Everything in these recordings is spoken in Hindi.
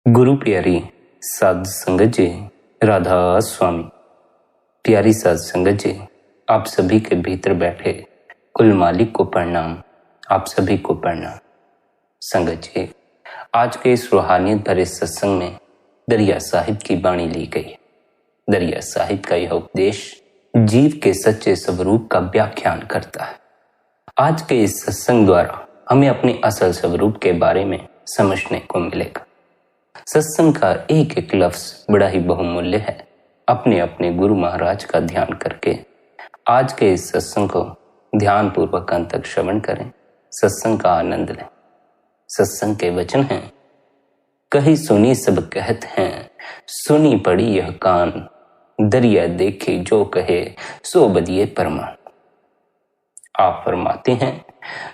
गुरु प्यारी साध संगत जी, राधा स्वामी। प्यारी साध संगत जी, आप सभी के भीतर बैठे कुल मालिक को प्रणाम, आप सभी को प्रणाम। संगत जी, आज के इस रूहानियत भरे सत्संग में दरिया साहिब की वाणी ली गई है। दरिया साहिब का यह उपदेश जीव के सच्चे स्वरूप का व्याख्यान करता है। आज के इस सत्संग द्वारा हमें अपने असल स्वरूप के बारे में समझने को मिलेगा। सत्संग का एक एक लफ्ज बड़ा ही बहुमूल्य है। अपने अपने गुरु महाराज का ध्यान करके आज के इस सत्संग को ध्यान पूर्वक अंत तक श्रवण करें, सत्संग का आनंद लें। सत्संग के वचन हैं, कही सुनी सब कहत हैं, सुनी पड़ी यह कान, दरिया देखे जो कहे सो बदिए परमान। आप फरमाते हैं,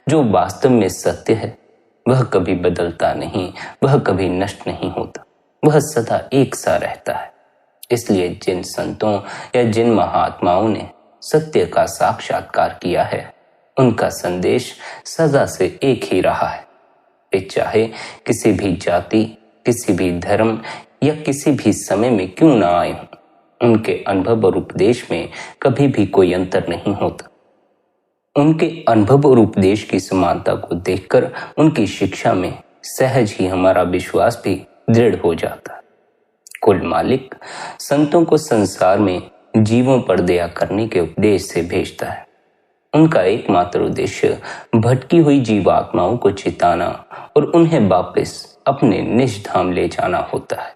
जो वास्तव में सत्य है वह कभी बदलता नहीं, वह कभी नष्ट नहीं होता, वह सदा एक सा रहता है। इसलिए जिन संतों या जिन महात्माओं ने सत्य का साक्षात्कार किया है, उनका संदेश सदा से एक ही रहा है। वे चाहे किसी भी जाति, किसी भी धर्म या किसी भी समय में क्यों ना आए हों, उनके अनुभव और उपदेश में कभी भी कोई अंतर नहीं होता। उनके अनुभव और उपदेश की समानता को देखकर उनकी शिक्षा में सहज ही हमारा विश्वास भी दृढ़ हो जाता है। कुल मालिक संतों को संसार में जीवों पर दया करने के उपदेश से भेजता है। उनका एकमात्र उद्देश्य भटकी हुई जीवात्माओं को चिताना और उन्हें वापस अपने निज धाम ले जाना होता है।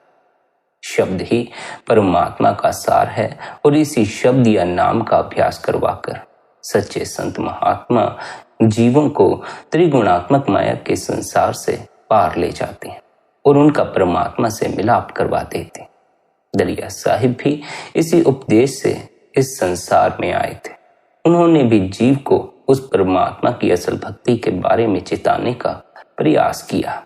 शब्द ही परमात्मा का सार है और इसी शब्द या नाम का अभ्यास करवाकर सच्चे संत महात्मा जीवों को त्रिगुणात्मक माया के संसार से पार ले जाते हैं और उनका परमात्मा से मिलाप करवा देते हैं। दरिया साहिब भी इसी उपदेश से इस संसार में आए थे। उन्होंने भी जीव को उस परमात्मा की असल भक्ति के बारे में चिताने का प्रयास किया।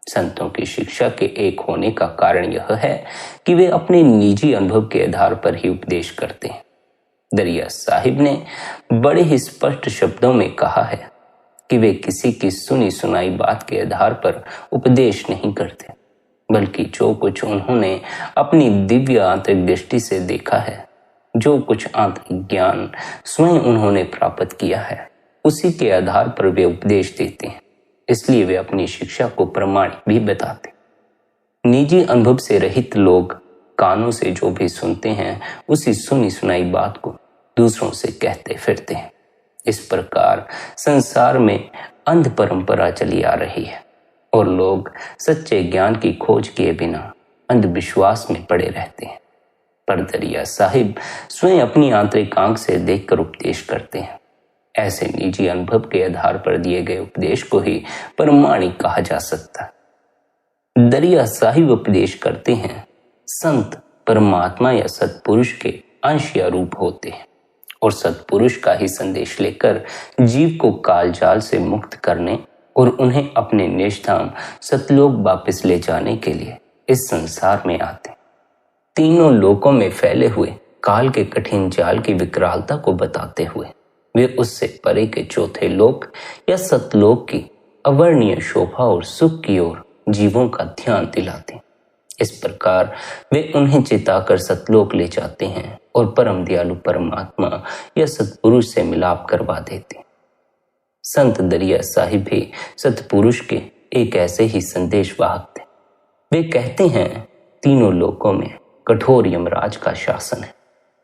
संतों की शिक्षा के एक होने का कारण यह है कि वे अपने निजी अनुभव के आधार पर ही उपदेश करते हैं। दरिया साहिब ने बड़े ही स्पष्ट शब्दों में कहा है कि वे किसी की सुनी सुनाई बात के आधार पर उपदेश नहीं करते, बल्कि जो कुछ उन्होंने अपनी दिव्य आंतरिक दृष्टि से देखा है, जो कुछ आंतरिक ज्ञान स्वयं उन्होंने प्राप्त किया है, उसी के आधार पर वे उपदेश देते हैं। इसलिए वे अपनी शिक्षा को प्रमाणिक भी बताते। निजी अनुभव से रहित लोग कानों से जो भी सुनते हैं, उसी सुनी सुनाई बात को दूसरों से कहते फिरते हैं। इस प्रकार संसार में अंध परंपरा चली आ रही है और लोग सच्चे ज्ञान की खोज किए बिना अंधविश्वास में पड़े रहते हैं। पर दरिया साहिब स्वयं अपनी आंतरिक आंख से देखकर उपदेश करते हैं। ऐसे निजी अनुभव के आधार पर दिए गए उपदेश को ही प्रमाणिक कहा जा सकता है। दरिया साहिब उपदेश करते हैं, संत परमात्मा या सत्पुरुष के अंश या रूप होते हैं और सत्पुरुष का ही संदेश लेकर जीव को काल जाल से मुक्त करने और उन्हें अपने निजधाम सतलोक वापस ले जाने के लिए इस संसार में आते। तीनों लोकों में फैले हुए काल के कठिन जाल की विकरालता को बताते हुए वे उससे परे के चौथे लोक या सतलोक की अवर्णीय शोभा और सुख की ओर जीवों का ध्यान दिलाते। इस प्रकार वे उन्हें चिताकर सतलोक ले जाते हैं और परम दयालु परमात्मा या सतपुरुष से मिलाप करवा देते। संत दरिया साहिब भी सतपुरुष के एक ऐसे ही संदेश वाहक थे। वे कहते हैं, तीनों लोकों में कठोर यमराज का शासन है,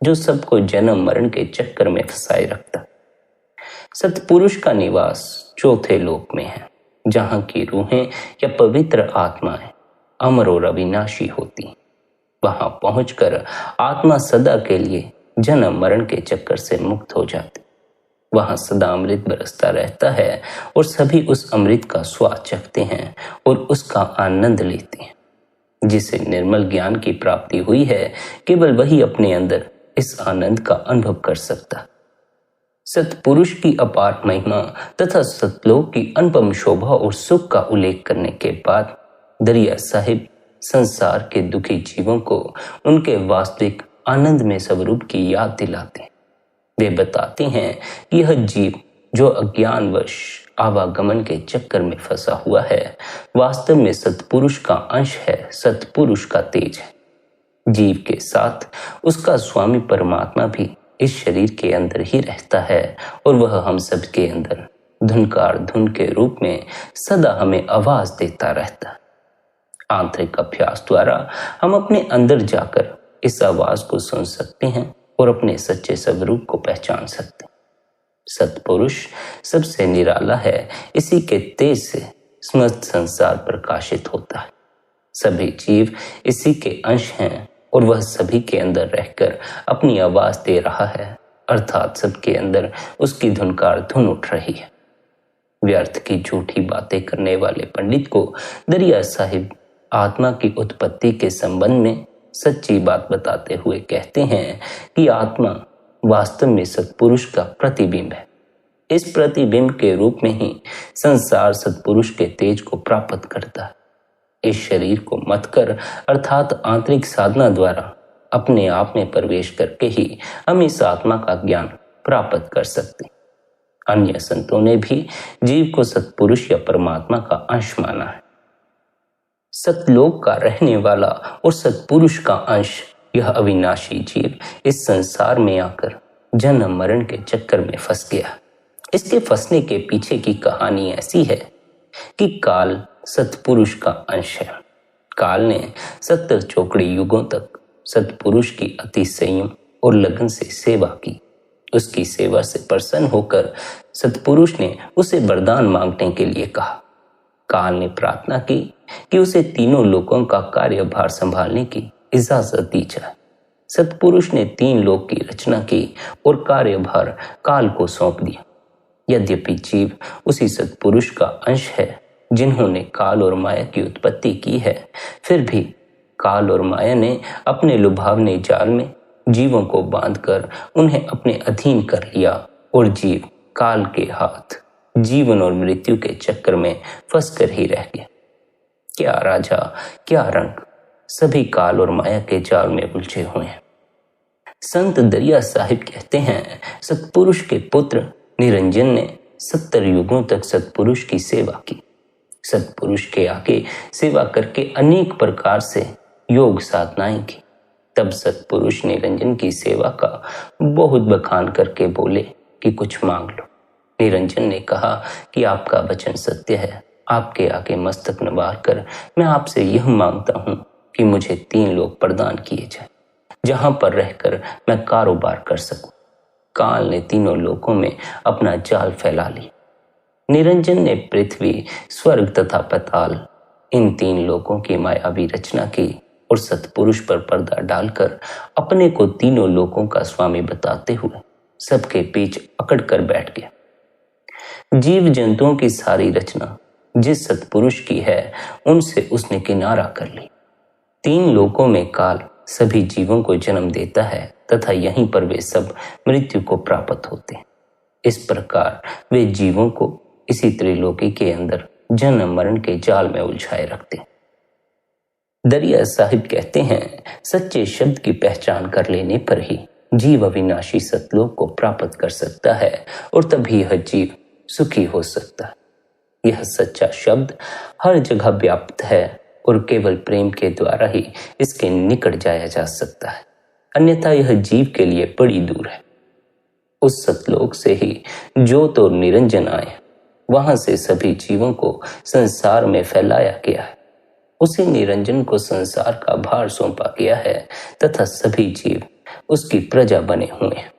जो सबको जन्म मरण के चक्कर में फंसाए रखता। सतपुरुष का निवास चौथे लोक में है, जहां की रूहें या पवित्र आत्माएं अमर और अविनाशी होती। वहां पहुंचकर आत्मा सदा के लिए जन्म मरण के चक्कर से मुक्त हो जाती। वहां सदा अमृत बरसता रहता है और सभी उस अमृत का स्वाद चखते हैं और उसका आनंद लेते हैं। जिसे निर्मल ज्ञान की प्राप्ति हुई है, केवल वही अपने अंदर इस आनंद का अनुभव कर सकता। सतपुरुष की अपार महिमा तथा सतलोक की अनुपम शोभा और सुख का उल्लेख करने के बाद दरिया साहिब संसार के दुखी जीवों को उनके वास्तविक आनंद में स्वरूप की याद दिलाते हैं। वे बताते हैं कि यह जीव जो अज्ञानवश आवागमन के चक्कर में फंसा हुआ है, वास्तव में सत्पुरुष का अंश है, सत्पुरुष का तेज है। जीव के साथ उसका स्वामी परमात्मा भी इस शरीर के अंदर ही रहता है और वह हम सब के अंदर धुनकार धुन के रूप में सदा हमें आवाज देता रहता है। आंतरिक अभ्यास द्वारा हम अपने अंदर जाकर इस आवाज को सुन सकते हैं और अपने सच्चे स्वरूप को पहचान सकते हैं। सत्पुरुष सबसे निराला है, इसी के तेज से समस्त संसार प्रकाशित होता है। सभी जीव इसी के अंश हैं और वह सभी के अंदर रहकर अपनी आवाज दे रहा है, अर्थात सबके अंदर उसकी धुनकार धुन उठ रही है। व्यर्थ की झूठी बातें करने वाले पंडित को दरिया साहिब आत्मा की उत्पत्ति के संबंध में सच्ची बात बताते हुए कहते हैं कि आत्मा वास्तव में सत्पुरुष का प्रतिबिंब है। इस प्रतिबिंब के रूप में ही संसार सत्पुरुष के तेज को प्राप्त करता है। इस शरीर को मत कर अर्थात आंतरिक साधना द्वारा अपने आप में प्रवेश करके ही हम इस आत्मा का ज्ञान प्राप्त कर सकते हैं। अन्य संतों ने भी जीव को सत्पुरुष या परमात्मा का अंश माना है। सतलोक का रहने वाला और सत्पुरुष का अंश यह अविनाशी जीव इस संसार में आकर जन्म मरण के चक्कर में फंस गया। इसके फंसने के पीछे की कहानी ऐसी है कि काल सत्पुरुष का अंश है। काल ने 70 चौकड़ी युगों तक सत्पुरुष की अति संयम और लगन से सेवा की। उसकी सेवा से प्रसन्न होकर सत्पुरुष ने उसे वरदान मांगने के लिए कहा। काल ने प्रार्थना की कि उसे तीनों लोकों का कार्यभार संभालने की इजाजत दी जाए। सत्पुरुष ने 3 लोक की रचना की और कार्यभार काल को सौंप दिया। यद्यपि जीव उसी सत्पुरुष का अंश है जिन्होंने काल और माया की उत्पत्ति की है, फिर भी काल और माया ने अपने लुभावने जाल में जीवों को बांधकर उन्हें अपने अधीन कर लिया और जीव काल के हाथ जीवन और मृत्यु के चक्कर में फंसकर ही रह गया। क्या राजा, क्या रंग, सभी काल और माया के जाल में उलझे हुए हैं। संत दरिया साहिब कहते हैं, सत्पुरुष के पुत्र निरंजन ने 70 युगों तक सत्पुरुष की सेवा की। सत्पुरुष के आगे सेवा करके अनेक प्रकार से योग साधनाएं की। तब सत्पुरुष निरंजन की सेवा का बहुत बखान करके बोले कि कुछ मांग लो। निरंजन ने कहा कि आपका वचन सत्य है, आपके आगे मस्तक नवार कर मैं आपसे यह मांगता हूं कि मुझे 3 लोक प्रदान किए जाए, जहां पर रहकर मैं कारोबार कर सकूं। काल ने तीनों लोकों में अपना जाल फैला लिया। निरंजन ने पृथ्वी, स्वर्ग तथा पाताल इन 3 लोकों की मायावी रचना की और सत्पुरुष पर पर्दा डालकर अपने को तीनों लोकों का स्वामी बताते हुए सबके बीच अकड़ कर बैठ गया। जीव जंतुओं की सारी रचना जिस सत्पुरुष की है उनसे उसने किनारा कर ली। 3 लोकों में काल सभी जीवों को जन्म देता है तथा यहीं पर वे सब मृत्यु को प्राप्त होते हैं। इस प्रकार वे जीवों को इसी त्रिलोकी के अंदर जन्म मरण के जाल में उलझाए रखते हैं। दरिया साहिब कहते हैं, सच्चे शब्द की पहचान कर लेने पर ही जीव अविनाशी सतलोक को प्राप्त कर सकता है और तभी यह जीव सुखी हो सकता है। यह सच्चा शब्द हर जगह व्याप्त है और केवल प्रेम के द्वारा ही इसके निकट जाया जा सकता है, अन्यथा यह जीव के लिए बड़ी दूर है। उस सतलोक से ही ज्योत और निरंजन आए, वहां से सभी जीवों को संसार में फैलाया गया है। उसी निरंजन को संसार का भार सौंपा गया है तथा सभी जीव उसकी प्रजा बने हुए हैं।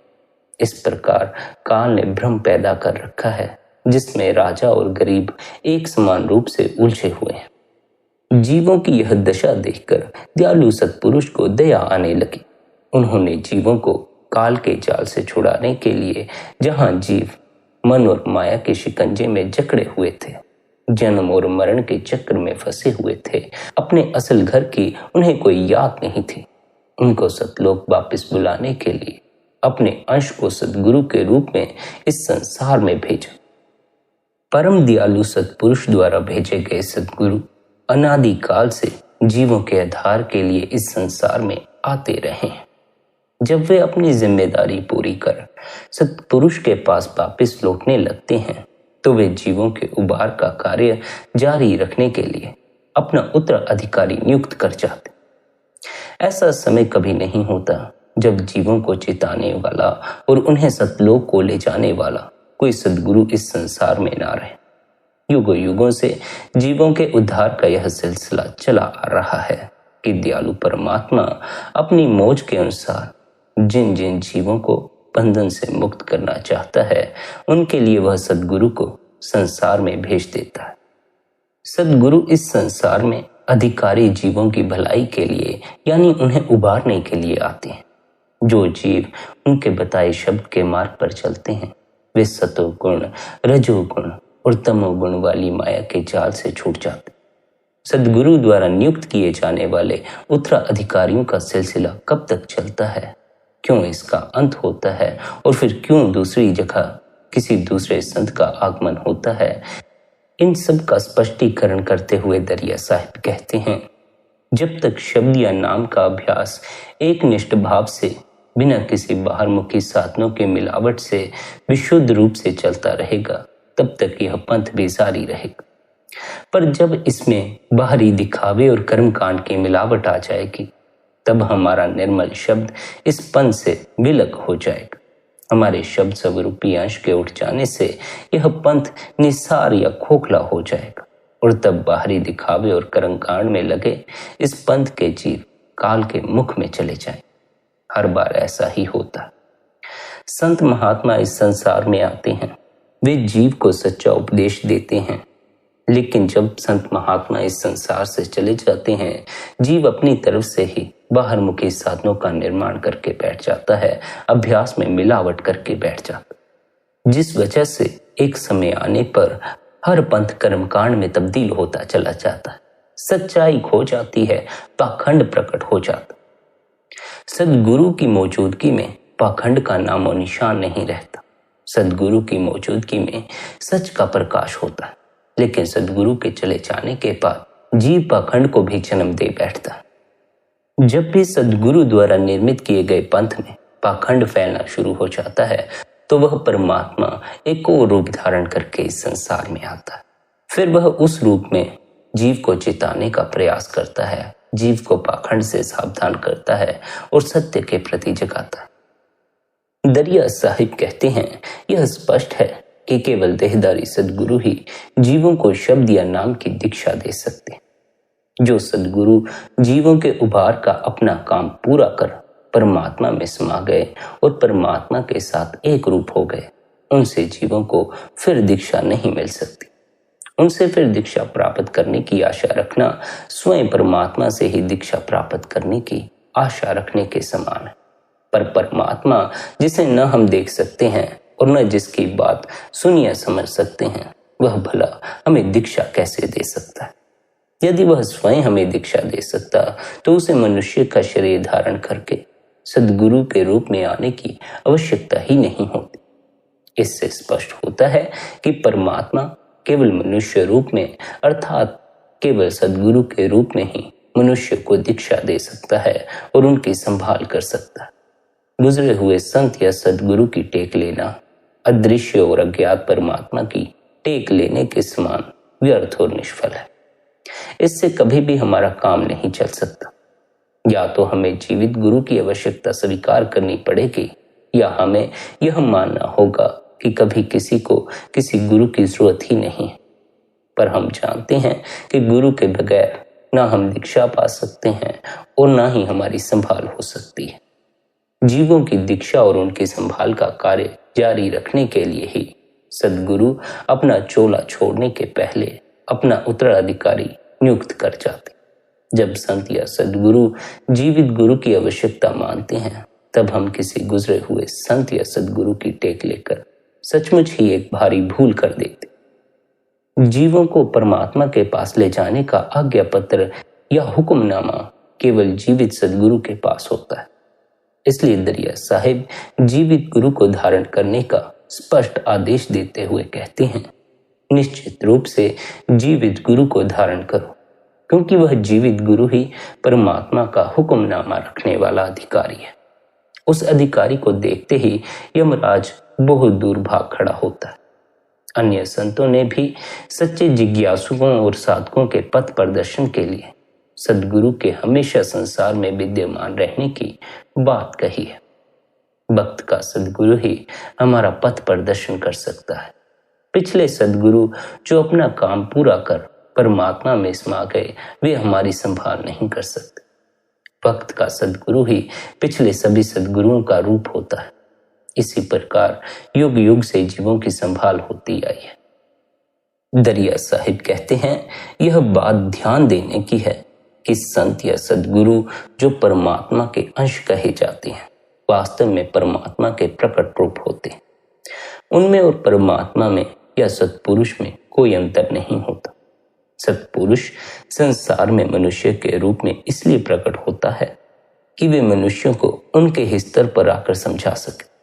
इस प्रकार काल ने भ्रम पैदा कर रखा है जिसमें राजा और गरीब एक समान रूप से उलझे हुए हैं। जीवों की यह दशा देखकर दयालु सत्पुरुष को दया आने लगी। उन्होंने जीवों को काल के जाल से छुड़ाने के लिए जहां जीव मन और माया के शिकंजे में जकड़े हुए थे, जन्म और मरण के चक्र में फंसे हुए थे, अपने असल घर की उन्हें कोई याद नहीं थी, उनको सतलोक वापस बुलाने के लिए अपने अंश को सद्गुरु के रूप में इस संसार में भेजा। परम दयालु सत्पुरुष द्वारा भेजे गए सद्गुरु अनादिकाल से जीवों के आधार के लिए इस संसार में आते रहे हैं। जब वे अपनी जिम्मेदारी पूरी कर सत्पुरुष के पास वापस लौटने लगते हैं तो वे जीवों के उबार का कार्य जारी रखने के लिए अपना उत्तराधिकारी नियुक्त कर जाते। ऐसा समय कभी नहीं होता जब जीवों को चिताने वाला और उन्हें सतलोक को ले जाने वाला कोई सद्गुरु इस संसार में ना रहे। युगों युगों से जीवों के उद्धार का यह सिलसिला चला आ रहा है कि दयालु परमात्मा अपनी मौज के अनुसार जिन जिन जीवों को बंधन से मुक्त करना चाहता है उनके लिए वह सद्गुरु को संसार में भेज देता है। सद्गुरु इस संसार में अधिकारी जीवों की भलाई के लिए यानी उन्हें उबारने के लिए आते हैं। जो जीव उनके बताए शब्द के मार्ग पर चलते हैं वे सतोगुण, रजोगुण और तमोगुण वाली माया के जाल से छूट जाते। सद्गुरु द्वारा नियुक्त किए जाने वाले उत्तराधिकारियों का सिलसिला कब तक चलता है, क्यों इसका अंत होता है और फिर क्यों दूसरी जगह किसी दूसरे संत का आगमन होता है, इन सब का स्पष्टीकरण करते हुए दरिया साहिब कहते हैं, जब तक शब्द या नाम का अभ्यास एक निष्ठ भाव से बिना किसी बाहरमुखी साधनों के मिलावट से विशुद्ध रूप से चलता रहेगा तब तक यह पंथ भी जारी रहेगा। पर जब इसमें बाहरी दिखावे और कर्मकांड की मिलावट आ जाएगी तब हमारा निर्मल शब्द इस पंथ से विलग हो जाएगा। हमारे शब्द स्वरूपी अंश के उठ जाने से यह पंथ निस्सार या खोखला हो जाएगा और तब बाहरी दिखावे और कर्मकांड में लगे इस पंथ के जीव काल के मुख में चले जाएं। हर बार ऐसा ही होता। संत महात्मा इस संसार में आते हैं, वे जीव को सच्चा उपदेश देते हैं, लेकिन जब संत महात्मा इस संसार से चले जाते हैं जीव अपनी तरफ से ही बाहरमुखी साधनों का निर्माण करके बैठ जाता है, अभ्यास में मिलावट करके बैठ जाता, जिस वजह से एक समय आने पर हर पंथ कर्मकांड में तब्दील होता चला जाता है। सच्चाई खो जाती है, पाखंड प्रकट हो जाता। सद्गुरु की मौजूदगी में पाखंड का नामो निशान नहीं रहता। सद्गुरु की मौजूदगी में सच का प्रकाश होता है, लेकिन सद्गुरु के चले जाने के बाद जीव पाखंड को भी जन्म दे बैठता है। जब भी सद्गुरु द्वारा निर्मित किए गए पंथ में पाखंड फैलना शुरू हो जाता है तो वह परमात्मा एक और रूप धारण करके इस संसार में आता है। फिर वह उस रूप में जीव को चिताने का प्रयास करता है, जीव को पाखंड से सावधान करता है और सत्य के प्रति जगाता है। दरिया साहिब कहते हैं, यह स्पष्ट है कि केवल देहदारी सद्गुरु ही जीवों को शब्द या नाम की दीक्षा दे सकते हैं। जो सद्गुरु जीवों के उभार का अपना काम पूरा कर परमात्मा में समा गए और परमात्मा के साथ एक रूप हो गए, उनसे जीवों को फिर दीक्षा नहीं मिल सकती। उनसे फिर दीक्षा प्राप्त करने की आशा रखना स्वयं परमात्मा से ही दीक्षा प्राप्त करने की आशा रखने के समान है। पर परमात्मा जिसे न हम देख सकते हैं और न जिसकी बात सुन या समझ सकते हैं, वह भला हमें दीक्षा कैसे दे सकता है? यदि वह स्वयं हमें दीक्षा दे सकता तो उसे मनुष्य का शरीर धारण करके सद्गुरु के रूप में आने की आवश्यकता ही नहीं होती। इससे स्पष्ट होता है कि परमात्मा केवल मनुष्य रूप में अर्थात केवल सद्गुरु के रूप में ही मनुष्य को दीक्षा दे सकता है और उनकी संभाल कर सकता है। गुजरे हुए संत या सद्गुरु की टेक लेना अदृश्य और अज्ञात परमात्मा की टेक लेने के समान व्यर्थ और निष्फल है। इससे कभी भी हमारा काम नहीं चल सकता। या तो हमें जीवित गुरु की आवश्यकता स्वीकार करनी पड़ेगी या हमें यह मानना होगा कि कभी किसी को किसी गुरु की जरूरत ही नहीं है। पर हम जानते हैं कि गुरु के बगैर ना हम दीक्षा पा सकते हैं और ना ही हमारी संभाल हो सकती है। जीवों की दीक्षा और उनकी संभाल का कार्य जारी रखने के लिए ही सद्गुरु अपना चोला छोड़ने के पहले अपना उत्तराधिकारी नियुक्त कर जाते। जब संत या सद्गुरु जीवित गुरु की आवश्यकता मानते हैं तब हम किसी गुजरे हुए संत या सद्गुरु की टेक लेकर सचमुच ही एक भारी भूल कर देते। जीवों को परमात्मा के पास ले जाने का आज्ञा पत्र या हुक्मनामा केवल जीवित सद्गुरु के पास होता है। इसलिए दरिया साहिब जीवित गुरु को धारण करने का स्पष्ट आदेश देते हुए कहते हैं, निश्चित रूप से जीवित गुरु को धारण करो, क्योंकि वह जीवित गुरु ही परमात्मा का हुक्मनामा रखने वाला अधिकारी है। उस अधिकारी को देखते ही यमराज बहुत दूर भाग खड़ा होता है। अन्य संतों ने भी सच्चे जिज्ञासुओं और साधकों के पथ प्रदर्शन के लिए सद्गुरु के हमेशा संसार में विद्यमान रहने की बात कही है। भक्त का सद्गुरु ही हमारा पथ प्रदर्शन कर सकता है। पिछले सद्गुरु जो अपना काम पूरा कर परमात्मा में समा गए, वे हमारी संभाल नहीं कर सकते। भक्त का सद्गुरु ही पिछले सभी सद्गुरुओं का रूप होता है। इसी प्रकार युग युग से जीवों की संभाल होती आई है। दरिया साहिब कहते हैं, यह बात ध्यान देने की है कि संत या सद्गुरु जो परमात्मा के अंश कहे जाते हैं, वास्तव में परमात्मा के प्रकट रूप होते हैं। उनमें और परमात्मा में या सत्पुरुष में कोई अंतर नहीं होता। सत्पुरुष संसार में मनुष्य के रूप में इसलिए प्रकट होता है कि वे मनुष्यों को उनके ही स्तर पर आकर समझा सके।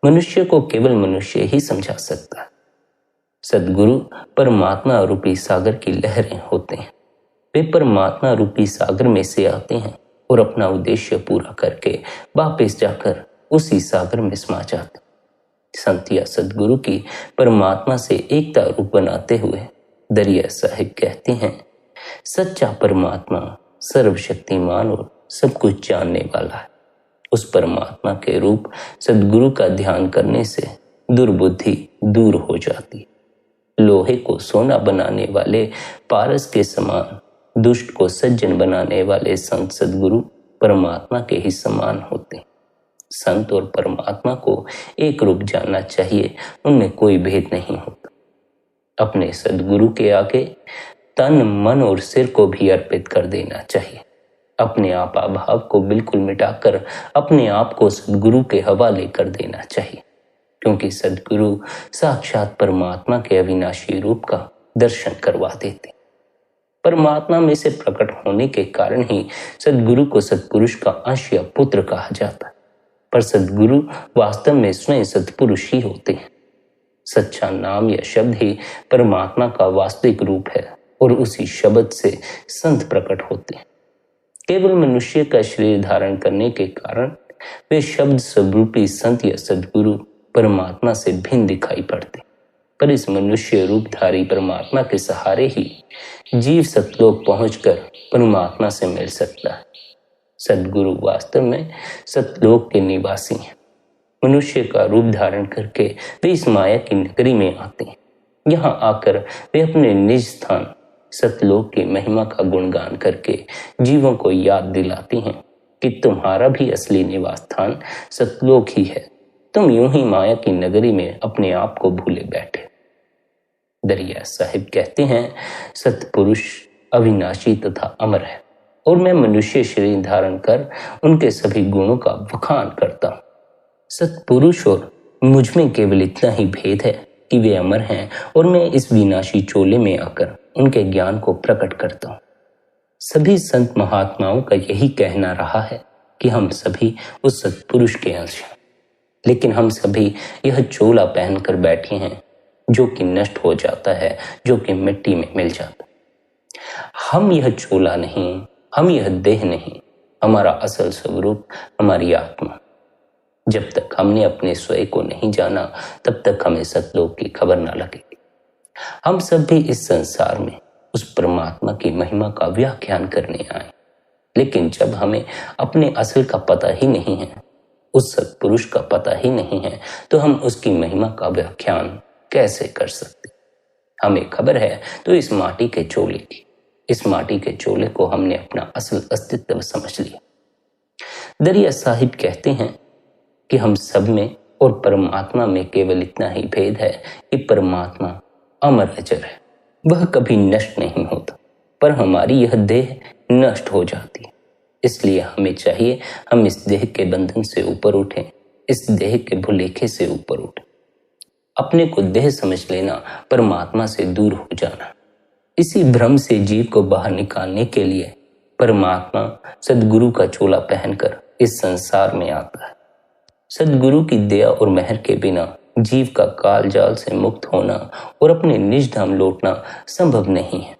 मनुष्य को केवल मनुष्य ही समझा सकता है। सद्गुरु परमात्मा रूपी सागर की लहरें होते हैं। वे परमात्मा रूपी सागर में से आते हैं और अपना उद्देश्य पूरा करके वापस जाकर उसी सागर में समा जाते हैं। संत या सद्गुरु की परमात्मा से एकता रूप बनाते हुए दरिया साहिब कहते हैं, सच्चा परमात्मा सर्वशक्तिमान और सब कुछ जानने वाला है। उस परमात्मा के रूप सद्गुरु का ध्यान करने से दुर्बुद्धि दूर हो जाती है। लोहे को सोना बनाने वाले पारस के समान दुष्ट को सज्जन बनाने वाले संत सद्गुरु परमात्मा के ही समान होते हैं। संत और परमात्मा को एक रूप जानना चाहिए, उनमें कोई भेद नहीं होता। अपने सद्गुरु के आगे तन मन और सिर को भी अर्पित कर देना चाहिए। अपने आप अभाव को बिल्कुल मिटाकर अपने आप को सद्गुरु के हवाले कर देना चाहिए, क्योंकि सद्गुरु साक्षात परमात्मा के अविनाशी रूप का दर्शन करवा देते। परमात्मा में से प्रकट होने के कारण ही सद्गुरु को सत्पुरुष का अंश या पुत्र कहा जाता है। पर सद्गुरु वास्तव में स्वयं सत्पुरुष ही होते हैं। सच्चा नाम या शब्द ही परमात्मा का वास्तविक रूप है और उसी शब्द से संत प्रकट होते हैं। केवल मनुष्य का शरीर धारण करने के कारण वे शब्द स्वरूपी संत या सद्गुरु परमात्मा से भिन्न दिखाई पड़ते, पर इस मनुष्य रूपधारी परमात्मा के सहारे ही जीव सतलोक पहुंचकर परमात्मा से मिल सकता है। सद्गुरु वास्तव में सतलोक के निवासी हैं। मनुष्य का रूप धारण करके वे इस माया की नगरी में आते हैं। यहाँ आकर वे अपने निज स्थान सतलोक की महिमा का गुणगान करके जीवों को याद दिलाती हैं कि तुम्हारा भी असली निवास स्थान सतलोक ही है। तुम यूं ही माया की नगरी में अपने आप को भूले बैठे। दरिया साहिब कहते हैं, सत्पुरुष अविनाशी तथा अमर है और मैं मनुष्य शरीर धारण कर उनके सभी गुणों का बखान करता हूँ। सत्पुरुष और मुझ में केवल इतना ही भेद है कि वे अमर हैं और मैं इस विनाशी चोले में आकर उनके ज्ञान को प्रकट करता हूँ। सभी संत महात्माओं का यही कहना रहा है कि हम सभी उस सत्पुरुष के अंश हैं, लेकिन हम सभी यह चोला पहनकर बैठे हैं जो कि नष्ट हो जाता है, जो कि मिट्टी में मिल जाता है। हम यह चोला नहीं, हम यह देह नहीं, हमारा असल स्वरूप हमारी आत्मा। जब तक हमने अपने स्वयं को नहीं जाना, तब तक हमें सतलोक की खबर ना लगेगी। हम सब भी इस संसार में उस परमात्मा की महिमा का व्याख्यान करने आए, लेकिन जब हमें अपने असल का पता ही नहीं है, उस सत्पुरुष का पता ही नहीं है, तो हम उसकी महिमा का व्याख्यान कैसे कर सकते। हमें खबर है तो इस माटी के चोले की। इस माटी के चोले को हमने अपना असल अस्तित्व समझ लिया। दरिया साहिब कहते हैं कि हम सब में और परमात्मा में केवल इतना ही भेद है कि परमात्मा अमर अजर है, वह कभी नष्ट नहीं होता, पर हमारी यह देह नष्ट हो जाती है। इसलिए हमें चाहिए हम इस देह के बंधन से ऊपर उठें, इस देह के भुलेखे से ऊपर उठें। अपने को देह समझ लेना, परमात्मा से दूर हो जाना। इसी भ्रम से जीव को बाहर निकालने के लिए परमात्मा सद्गुरु का चोला पहनकर इस संसार में आता है। सद्गुरु की दया और मेहर के बिना जीव का काल जाल से मुक्त होना और अपने निज धाम लौटना संभव नहीं है।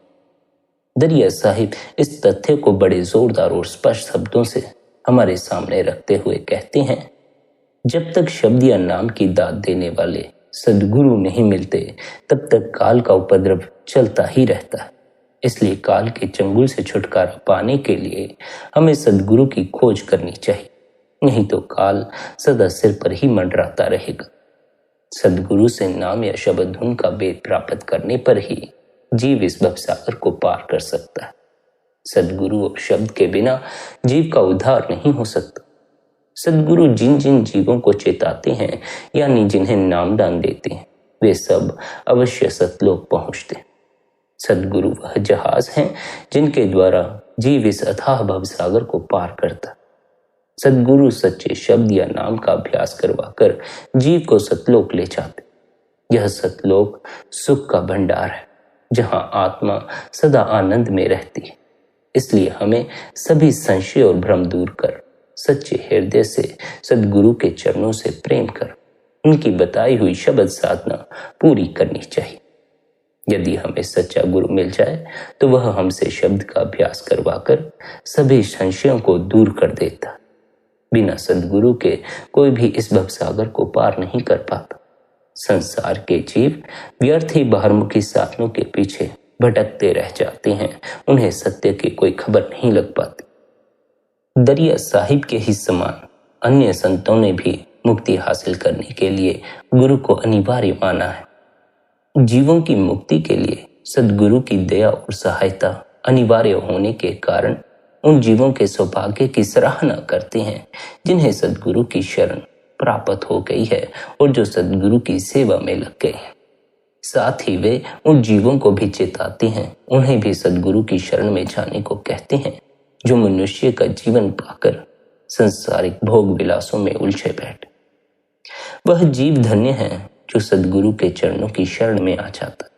दरिया साहिब इस तथ्य को बड़े जोरदार और स्पष्ट शब्दों से हमारे सामने रखते हुए कहते हैं, जब तक शब्द या नाम की दाद देने वाले सद्गुरु नहीं मिलते तब तक काल का उपद्रव चलता ही रहता है। इसलिए काल के चंगुल से छुटकारा पाने के लिए हमें सद्गुरु की खोज करनी चाहिए, नहीं तो काल सदा सिर पर ही मंडराता रहेगा। सद्गुरु से नाम या शब्द धुन का वेद प्राप्त करने पर ही जीव इस भवसागर को पार कर सकता है। सद्गुरु और शब्द के बिना जीव का उद्धार नहीं हो सकता। सद्गुरु जिन जिन जीवों को चेताते हैं यानी जिन्हें नामदान देते हैं, वे सब अवश्य सतलोक पहुंचते हैं। सद्गुरु वह जहाज हैं जिनके द्वारा जीव इस अथाह भवसागर को पार करता। सद्गुरु सच्चे शब्द या नाम का अभ्यास करवाकर जीव को सतलोक ले जाते। यह सतलोक सुख का भंडार है, जहां आत्मा सदा आनंद में रहती है। इसलिए हमें सभी संशय और भ्रम दूर कर सच्चे हृदय से सद्गुरु के चरणों से प्रेम कर उनकी बताई हुई शब्द साधना पूरी करनी चाहिए। यदि हमें सच्चा गुरु मिल जाए तो वह हमसे शब्द का अभ्यास करवाकर सभी संशयों को दूर कर देता। बिना सद्गुरु के कोई भी इस भवसागर को पार नहीं कर पाता। संसार के जीव व्यर्थ ही बाहरमुखी साधनों के पीछे भटकते रह जाते हैं, उन्हें सत्य की कोई खबर नहीं लग पाती। दरिया साहिब के ही समान अन्य संतों ने भी मुक्ति हासिल करने के लिए गुरु को अनिवार्य माना है। जीवों की मुक्ति के लिए सद्गुरु की दया और सहायता अनिवार्य होने के कारण उन जीवों के सौभाग्य की सराहना करते हैं जिन्हें सद्गुरु की शरण प्राप्त हो गई है और जो सद्गुरु की सेवा में लग गए हैं। साथ ही वे उन जीवों को भी चेताते हैं, उन्हें भी सद्गुरु की शरण में जाने को कहते हैं, जो मनुष्य का जीवन पाकर संसारिक भोग विलासों में उलझे बैठे। वह जीव धन्य है जो सद्गुरु के चरणों की शरण में आ जाता।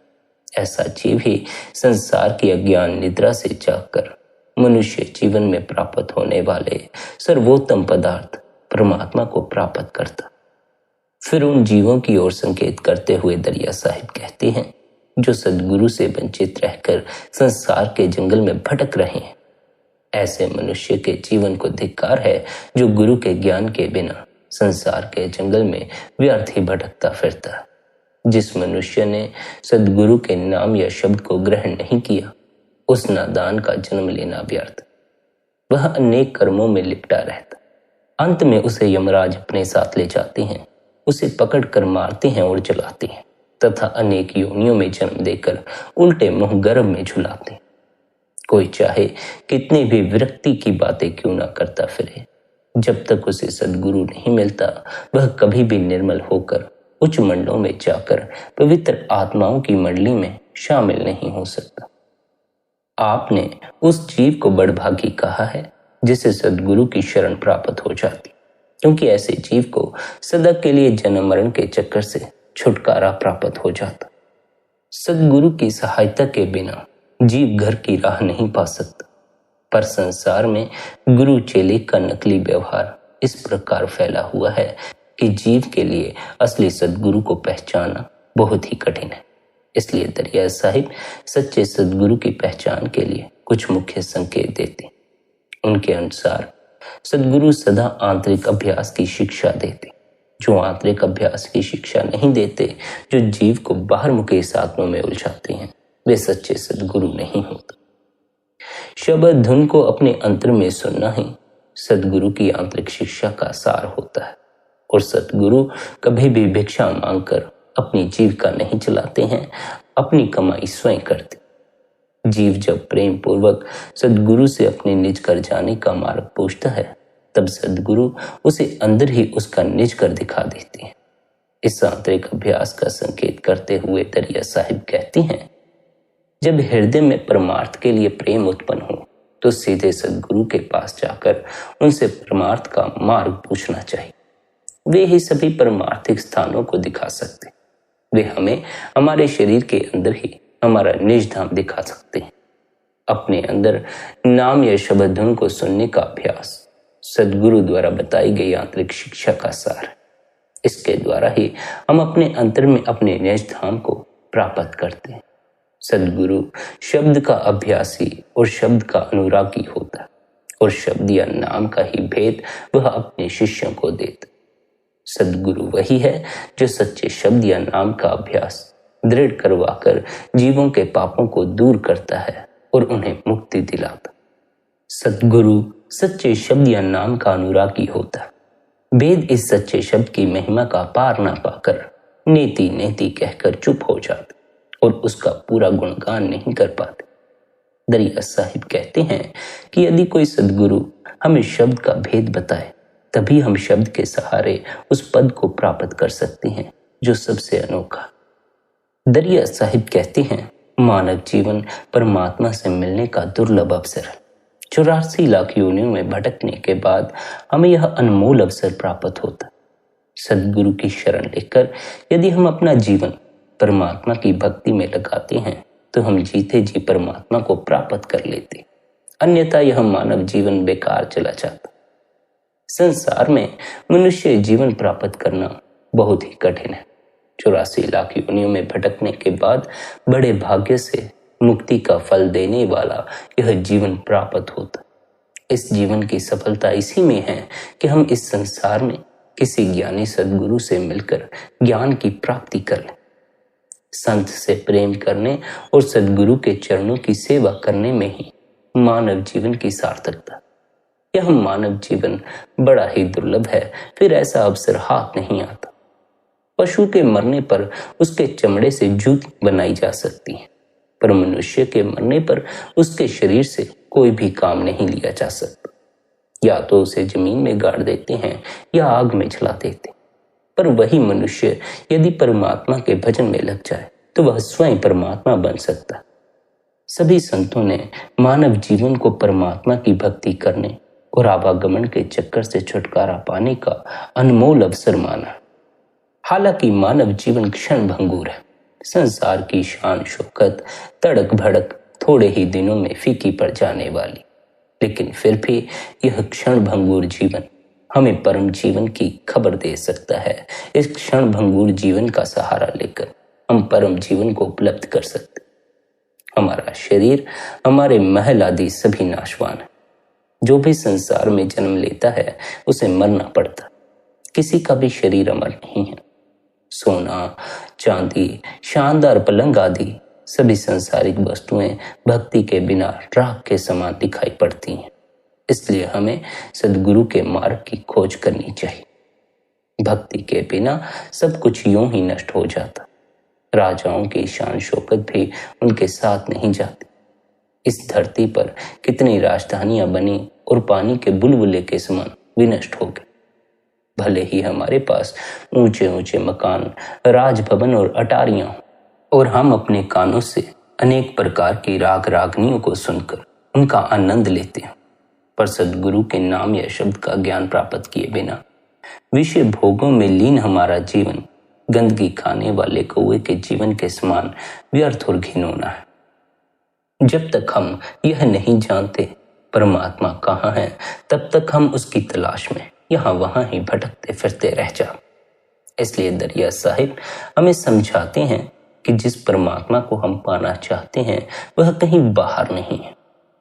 ऐसा जीव ही संसार की अज्ञान निद्रा से जागकर मनुष्य जीवन में प्राप्त होने वाले सर्वोत्तम पदार्थ परमात्मा को प्राप्त करता। फिर उन जीवों की ओर संकेत करते हुए दरिया साहिब कहते हैं, जो सद्गुरु से वंचित रहकर संसार के जंगल में भटक रहे हैं। ऐसे मनुष्य के जीवन को धिक्कार है जो गुरु के ज्ञान के बिना संसार के जंगल में व्यर्थ ही भटकता फिरता है। जिस मनुष्य ने सद्गुरु के नाम या शब्द को ग्रहण नहीं किया, उस नादान का जन्म लेना व्यर्थ। वह अनेक कर्मों में लिपटा रहता। अंत में उसे यमराज अपने साथ ले जाते हैं, उसे पकड़कर मारते हैं और जलाते हैं तथा अनेक योनियों में जन्म देकर उल्टे मुंह गर्भ में झुलाते हैं। कोई चाहे कितनी भी विरक्ति की बातें क्यों ना करता फिरे, जब तक उसे सद्गुरु नहीं मिलता वह कभी भी निर्मल होकर उच्च मंडलों में जाकर पवित्र आत्माओं की मंडली में शामिल नहीं हो सकता। आपने उस जीव को बड़भागी कहा है जिसे सद्गुरु की शरण प्राप्त हो जाती, क्योंकि ऐसे जीव को सदा के लिए जन्म मरण के चक्कर से छुटकारा प्राप्त हो जाता। सद्गुरु की सहायता के बिना जीव घर की राह नहीं पा सकता। पर संसार में गुरु चेले का नकली व्यवहार इस प्रकार फैला हुआ है कि जीव के लिए असली सद्गुरु को पहचानना बहुत ही कठिन है। इसलिए दरिया साहिब सच्चे सद्गुरु की पहचान के लिए कुछ मुख्य संकेत देते। उनके अनुसार सद्गुरु सदा आंतरिक अभ्यास की शिक्षा देते। जो आंतरिक अभ्यास की शिक्षा नहीं देते, जो जीव को बाहरमुखी साधनों में उलझाते हैं, वे सच्चे सद्गुरु नहीं होते। शब्द धुन को अपने अंतर में सुनना ही सद्गुरु की आंतरिक शिक्षा का सार होता है। और सद्गुरु कभी भी भिक्षा मांगकर अपनी जीविका नहीं चलाते हैं, अपनी कमाई स्वयं करते। जीव जब प्रेम पूर्वक सद्गुरु से अपने निज कर जाने का मार्ग पूछता है, तब सद्गुरु उसे अंदर ही उसका निज कर दिखा देते हैं। इस आंतरिक अभ्यास का संकेत करते हुए दरिया साहिब कहती हैं, जब हृदय में परमार्थ के लिए प्रेम उत्पन्न हो तो सीधे सद्गुरु के पास जाकर उनसे परमार्थ का मार्ग पूछना चाहिए। वे ही सभी परमार्थिक स्थानों को दिखा सकते। वे हमें हमारे शरीर के अंदर ही हमारा निज धाम दिखा सकते हैं। अपने अंदर नाम या शब्द धुन को सुनने का अभ्यास सद्गुरु द्वारा बताई गई आंतरिक शिक्षा का सार है। इसके द्वारा ही हम अपने अंतर में अपने निज धाम को प्राप्त करते हैं। सद्गुरु शब्द का अभ्यासी और शब्द का अनुरागी होता है और शब्द या नाम का ही भेद वह अपने शिष्यों को देता। सद्गुरु वही है जो सच्चे शब्द या नाम का अभ्यास दृढ़ करवाकर जीवों के पापों को दूर करता है और उन्हें मुक्ति दिलाता। सद्गुरु सच्चे शब्द या नाम का अनुरागी होता। वेद इस सच्चे शब्द की महिमा का पार ना पाकर नेति नेति कहकर चुप हो जाते और उसका पूरा गुणगान नहीं कर पाते। दरिया साहिब कहते हैं कि यदि कोई सद्गुरु हमें शब्द का भेद बताए तभी हम शब्द के सहारे उस पद को प्राप्त कर सकते हैं जो सबसे अनोखा। दरिया साहिब कहते हैं, मानव जीवन परमात्मा से मिलने का दुर्लभ अवसर है। 84 लाख योनियों में भटकने के बाद हमें यह अनमोल अवसर प्राप्त होता। सद्गुरु की शरण लेकर यदि हम अपना जीवन परमात्मा की भक्ति में लगाते हैं तो हम जीते जी परमात्मा को प्राप्त कर लेते, अन्यथा यह मानव जीवन बेकार चला जाता। संसार में मनुष्य जीवन प्राप्त करना बहुत ही कठिन है। 84 लाख योनियों में भटकने के बाद बड़े भाग्य से मुक्ति का फल देने वाला यह जीवन प्राप्त होता। इस जीवन की सफलता इसी में है कि हम इस संसार में किसी ज्ञानी सद्गुरु से मिलकर ज्ञान की प्राप्ति कर लें। संत से प्रेम करने और सद्गुरु के चरणों की सेवा करने में ही मानव जीवन की सार्थकता। यह मानव जीवन बड़ा ही दुर्लभ है, फिर ऐसा अवसर हाथ नहीं आता। पशु के मरने पर उसके चमड़े से जूती बनाई जा सकती है, पर मनुष्य के मरने पर उसके शरीर से कोई भी काम नहीं लिया जा सकता। या तो उसे जमीन में गाड़ देते हैं या आग में जला देते। पर वही मनुष्य यदि परमात्मा के भजन में लग जाए तो वह स्वयं परमात्मा बन सकता। सभी संतों ने मानव जीवन को परमात्मा की भक्ति करने और आवागमन के चक्कर से छुटकारा पाने का अनमोल अवसर माना। हालांकि मानव जीवन क्षण भंगुर है। संसार की शान शौकत तड़क भड़क थोड़े ही दिनों में फीकी पड़ जाने वाली, लेकिन फिर भी यह क्षण भंगुर जीवन हमें परम जीवन की खबर दे सकता है। इस क्षण भंगुर जीवन का सहारा लेकर हम परम जीवन को उपलब्ध कर सकते। हमारा शरीर, हमारे महल आदि सभी नाशवान है। जो भी संसार में जन्म लेता है उसे मरना पड़ता। किसी का भी शरीर अमर नहीं है। सोना, चांदी, शानदार पलंग आदि सभी सांसारिक वस्तुएं भक्ति के बिना राख के समान दिखाई पड़ती हैं। इसलिए हमें सद्गुरु के मार्ग की खोज करनी चाहिए। भक्ति के बिना सब कुछ यूं ही नष्ट हो जाता। राजाओं की शान शौकत भी उनके साथ नहीं जाती। इस धरती पर कितनी राजधानियां बनी और पानी के बुलबुले के समान विनष्ट हो गए। भले ही हमारे पास ऊंचे ऊंचे मकान, राजभवन और अटारियां हों और हम अपने कानों से अनेक प्रकार की राग रागनियों को सुनकर उनका आनंद लेते हैं, पर सद्गुरु के नाम या शब्द का ज्ञान प्राप्त किए बिना विषय भोगों में लीन हमारा जीवन गंदगी खाने वाले कौवे के जीवन के समान व्यर्थ और घिनौना है। जब तक हम यह नहीं जानते परमात्मा कहाँ है, तब तक हम उसकी तलाश में यहाँ वहां ही भटकते फिरते रह जाते। इसलिए दरिया साहिब हमें समझाते हैं कि जिस परमात्मा को हम पाना चाहते हैं वह कहीं बाहर नहीं है,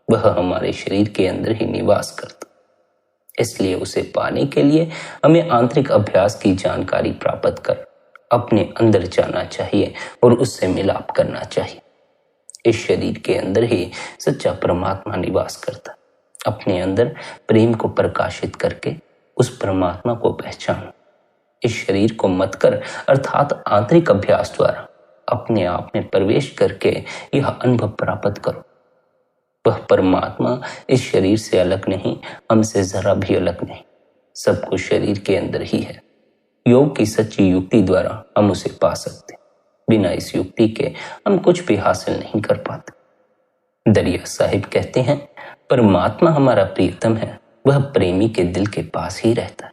वह हमारे शरीर के अंदर ही निवास करता। इसलिए उसे पाने के लिए हमें आंतरिक अभ्यास की जानकारी प्राप्त कर अपने अंदर जाना चाहिए और उससे मिलाप करना चाहिए। इस शरीर के अंदर ही सच्चा परमात्मा निवास करता। अपने अंदर प्रेम को प्रकाशित करके उस परमात्मा को पहचानो। इस शरीर को मत कर अर्थात आंतरिक अभ्यास द्वारा अपने आप में प्रवेश करके यह अनुभव प्राप्त करो। वह परमात्मा इस शरीर से अलग नहीं, हमसे जरा भी अलग नहीं, सब कुछ शरीर के अंदर ही है। योग की सच्ची युक्ति द्वारा हम उसे पा सकते। बिना इस युक्ति के हम कुछ भी हासिल नहीं कर पाते। दरिया साहिब कहते हैं, परमात्मा हमारा प्रियतम है, वह प्रेमी के दिल के पास ही रहता है।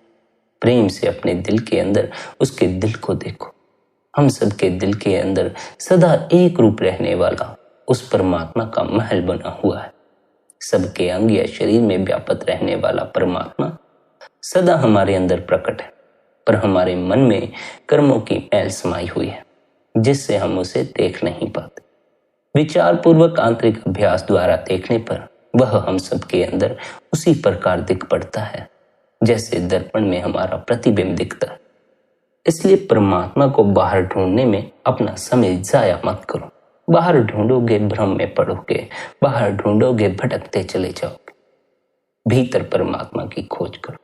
प्रेम से अपने दिल के अंदर उसके दिल को देखो। हम सबके दिल के अंदर सदा एक रूप रहने वाला उस परमात्मा का महल बना हुआ है। सबके अंग या शरीर में व्याप्त रहने वाला परमात्मा सदा हमारे अंदर प्रकट है, पर हमारे मन में कर्मों की मैल समाई हुई है जिससे हम उसे देख नहीं पाते। विचार पूर्वक आंतरिक अभ्यास द्वारा देखने पर वह हम सबके अंदर उसी प्रकार दिख पड़ता है जैसे दर्पण में हमारा प्रतिबिंब दिखता है। इसलिए परमात्मा को बाहर ढूंढने में अपना समय जाया मत करो। बाहर ढूंढोगे भ्रम में पड़ोगे, बाहर ढूंढोगे भटकते चले जाओगे। भीतर परमात्मा की खोज करो।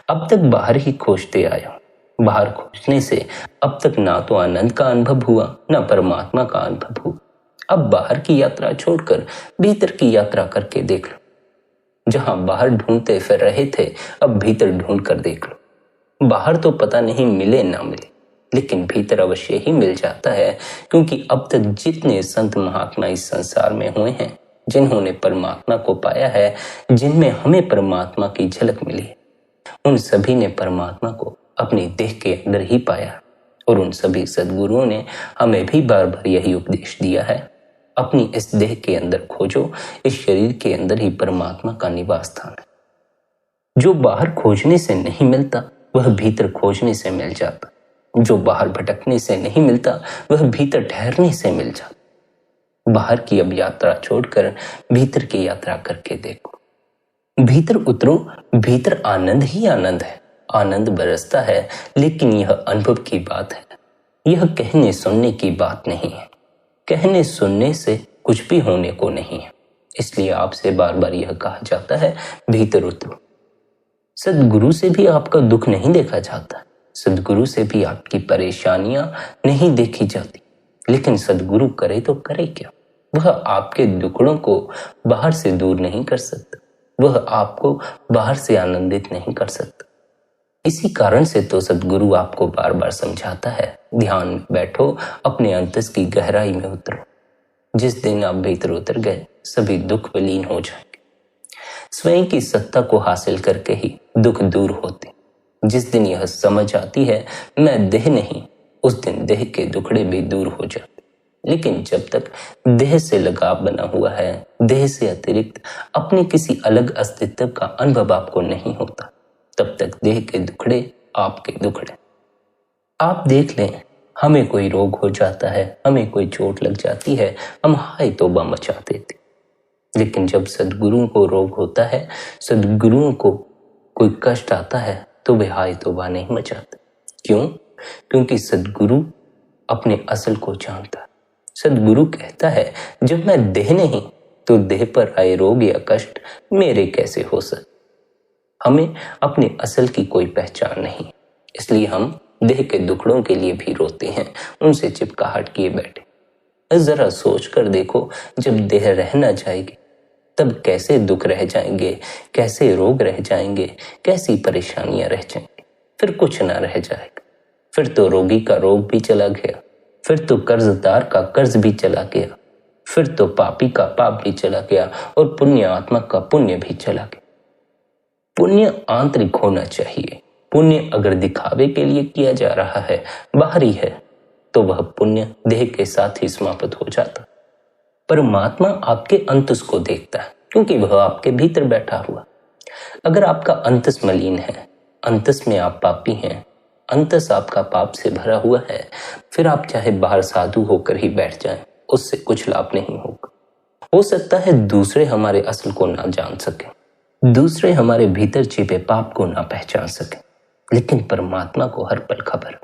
अब तक बाहर ही खोजते आया। बाहर खोजने से अब तक ना तो आनंद का अनुभव हुआ, ना परमात्मा का अनुभव हुआ। अब बाहर की यात्रा छोड़कर भीतर की यात्रा करके देख लो। जहां बाहर ढूंढते फिर रहे थे, अब भीतर ढूंढ कर देख लो। बाहर तो पता नहीं मिले ना मिले, लेकिन भीतर अवश्य ही मिल जाता है, क्योंकि अब तक जितने संत महात्मा इस संसार में हुए हैं, जिन्होंने परमात्मा को पाया है, जिनमें हमें परमात्मा की झलक मिली है, उन सभी ने परमात्मा को अपनी देह के अंदर ही पाया। और उन सभी सद्गुरुओं ने हमें भी बार बार यही उपदेश दिया है, अपनी इस देह के अंदर खोजो। इस शरीर के अंदर ही परमात्मा का निवास स्थान है। जो बाहर खोजने से नहीं मिलता, वह भीतर खोजने से मिल जाता। जो बाहर भटकने से नहीं मिलता, वह भीतर ठहरने से मिल जाता। बाहर की अब यात्रा छोड़कर भीतर की यात्रा करके देखो। भीतर उतरो, भीतर आनंद ही आनंद है। आनंद बरसता है, लेकिन यह अनुभव की बात है। यह कहने सुनने की बात नहीं है। कहने सुनने से कुछ भी होने को नहीं है। इसलिए आपसे बार बार यह कहा जाता है, भीतर उतरो। सद्गुरु से भी आपका दुख नहीं देखा जाता, सद्गुरु से भी आपकी परेशानियां नहीं देखी जाती। लेकिन सद्गुरु करे तो करे क्या? वह आपके दुखड़ों को बाहर से दूर नहीं कर सकता, वह आपको बाहर से आनंदित नहीं कर सकता। इसी कारण से तो सद्गुरु आपको बार बार समझाता है, ध्यान में बैठो, अपने अंतस की गहराई में उतरो। जिस दिन आप भीतर उतर गए, सभी दुख विलीन हो जाएंगे। स्वयं की सत्ता को हासिल करके ही दुख दूर होते। जिस दिन यह समझ आती है मैं देह नहीं, उस दिन देह के दुखड़े भी दूर हो जाते। लेकिन जब तक देह से लगाव बना हुआ है, देह से अतिरिक्त अपने किसी अलग अस्तित्व का अनुभव आपको नहीं होता, तब तक देह के दुखड़े आपके दुखड़े। आप देख लें, हमें कोई रोग हो जाता है, हमें कोई चोट लग जाती है, हम हाय तौबा मचा देते। लेकिन जब सद्गुरुओं को रोग होता है, सद्गुरुओं को कोई कष्ट आता है, तो वे हाय तौबा नहीं मचाते। क्यों? क्योंकि सद्गुरु अपने असल को जानता है। सद्गुरु कहता है, जब मैं देह नहीं, तो देह पर आए रोग या कष्ट मेरे कैसे हो सकते। हमें अपने असल की कोई पहचान नहीं, इसलिए हम देह के दुखड़ों के लिए भी रोते हैं, उनसे चिपकाहट किए बैठे। जरा सोच कर देखो, जब देह रह ना जाएगी, तब कैसे दुख रह जाएंगे, कैसे रोग रह जाएंगे, कैसी परेशानियां रह जाएंगी। फिर कुछ ना रह जाएगा। फिर तो रोगी का रोग भी चला गया, फिर तो कर्जदार का कर्ज भी चला गया, फिर तो पापी का पाप भी चला गया, और पुण्य आत्मा का पुण्य भी चला गया। पुण्य आंतरिक होना चाहिए। पुण्य अगर दिखावे के लिए किया जा रहा है, बाहरी है, तो वह पुण्य देह के साथ ही समाप्त हो जाता। परमात्मा आपके अंतस को देखता है, क्योंकि वह आपके भीतर बैठा हुआ। अगर आपका अंतस मलिन है, अंतस में आप पापी हैं, अंतस आपका पाप से भरा हुआ है, फिर आप चाहे बाहर साधु होकर ही बैठ जाएं, उससे कुछ लाभ नहीं होगा। हो सकता है दूसरे हमारे असल को ना जान सके, दूसरे हमारे भीतर छिपे पाप को ना पहचान सके, लेकिन परमात्मा को हर पल खबर।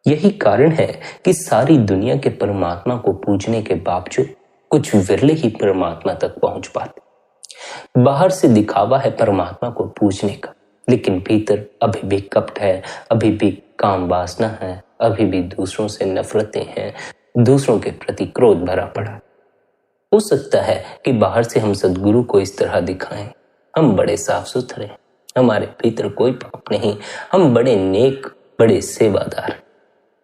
यही कारण है कि सारी दुनिया के परमात्मा को पूजने के बावजूद कुछ विरले ही परमात्मा तक पहुंच पाते। बाहर से दिखावा है परमात्मा को पूजने का, लेकिन भीतर अभी भी कपट है, अभी भी काम वासना है, अभी भी दूसरों से नफरतें हैं, दूसरों के प्रति क्रोध भरा पड़ा। हो सकता है कि बाहर से हम सद्गुरु को इस तरह दिखाएं, हम बड़े साफ सुथरे, हमारे भीतर कोई पाप नहीं, हम बड़े नेक, बड़े सेवादार,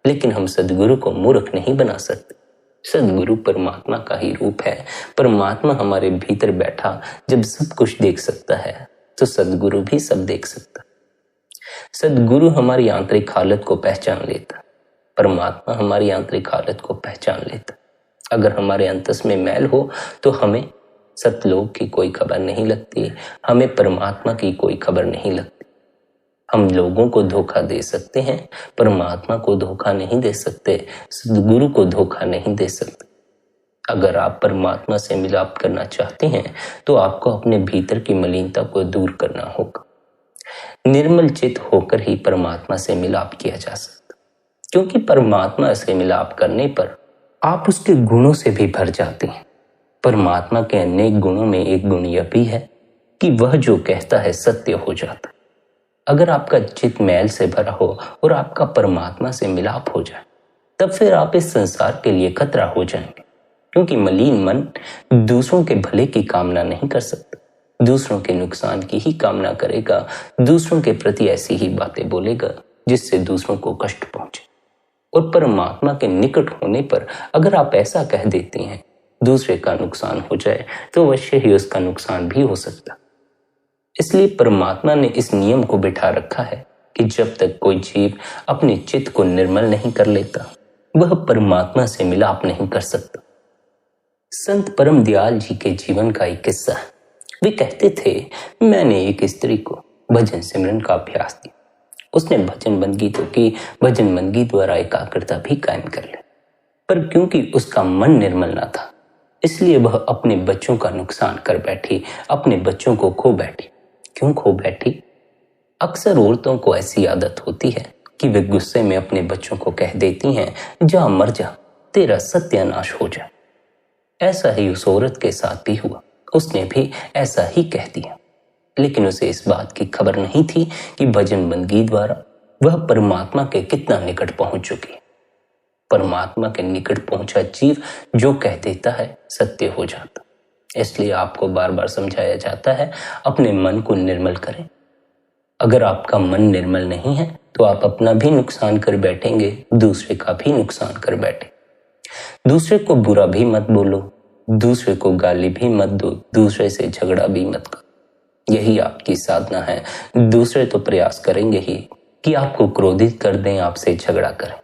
लेकिन हम सद्गुरु को मूर्ख नहीं बना सकते। सद्गुरु परमात्मा का ही रूप है। परमात्मा हमारे भीतर बैठा जब सब कुछ देख सकता है, तो सद्गुरु भी सब देख सकता है। सद्गुरु हमारी आंतरिक हालत को पहचान लेता, परमात्मा हमारी आंतरिक हालत को पहचान लेता। अगर हमारे अंतस में मैल हो, तो हमें सतलोक की कोई खबर नहीं लगती, हमें परमात्मा की कोई खबर नहीं लगती। हम लोगों को धोखा दे सकते हैं, परमात्मा को धोखा नहीं दे सकते, सद्गुरु को धोखा नहीं दे सकते। अगर आप परमात्मा से मिलाप करना चाहते हैं, तो आपको अपने भीतर की मलिनता को दूर करना होगा। निर्मल चित्त होकर ही परमात्मा से मिलाप किया जा सकता है। क्योंकि परमात्मा से मिलाप करने पर आप उसके गुणों से भी भर जाते हैं। परमात्मा के अनेक गुणों में एक गुण यह भी है कि वह जो कहता है सत्य हो जाता है। अगर आपका चित्त मैल से भरा हो और आपका परमात्मा से मिलाप हो जाए, तब फिर आप इस संसार के लिए खतरा हो जाएंगे, क्योंकि मलिन मन दूसरों के भले की कामना नहीं कर सकता, दूसरों के नुकसान की ही कामना करेगा, दूसरों के प्रति ऐसी ही बातें बोलेगा जिससे दूसरों को कष्ट पहुंचे। और परमात्मा के निकट होने पर अगर आप ऐसा कह देते हैं दूसरे का नुकसान हो जाए, तो अवश्य ही उसका नुकसान भी हो सकता। इसलिए परमात्मा ने इस नियम को बिठा रखा है कि जब तक कोई जीव अपने चित्त को निर्मल नहीं कर लेता, वह परमात्मा से मिलाप नहीं कर सकता। संत परम दयाल जी के जीवन का एक किस्सा है। वे कहते थे, मैंने एक स्त्री को भजन सिमरन का अभ्यास दिया। उसने भजन बंदगी तो की, भजन बंदगी द्वारा एकाग्रता भी कायम कर ली, पर क्योंकि उसका मन निर्मल न था, इसलिए वह अपने बच्चों का नुकसान कर बैठी, अपने बच्चों को खो बैठी। क्यों खो बैठी? अक्सर औरतों को ऐसी आदत होती है कि वे गुस्से में अपने बच्चों को कह देती हैं, जा मर जा, तेरा सत्यानाश हो जाए। ऐसा ही उस औरत के साथ भी हुआ। उसने भी ऐसा ही कह दिया, लेकिन उसे इस बात की खबर नहीं थी कि भजन बंदगी द्वारा वह परमात्मा के कितना निकट पहुंच चुकी है। परमात्मा के निकट पहुंचा जीव जो कह देता है सत्य हो जाता। इसलिए आपको बार बार समझाया जाता है, अपने मन को निर्मल करें। अगर आपका मन निर्मल नहीं है तो आप अपना भी नुकसान कर बैठेंगे, दूसरे का भी नुकसान कर बैठे। दूसरे को बुरा भी मत बोलो, दूसरे को गाली भी मत दो, दूसरे से झगड़ा भी मत करो। यही आपकी साधना है। दूसरे तो प्रयास करेंगे ही कि आपको क्रोधित कर दें, आपसे झगड़ा करें।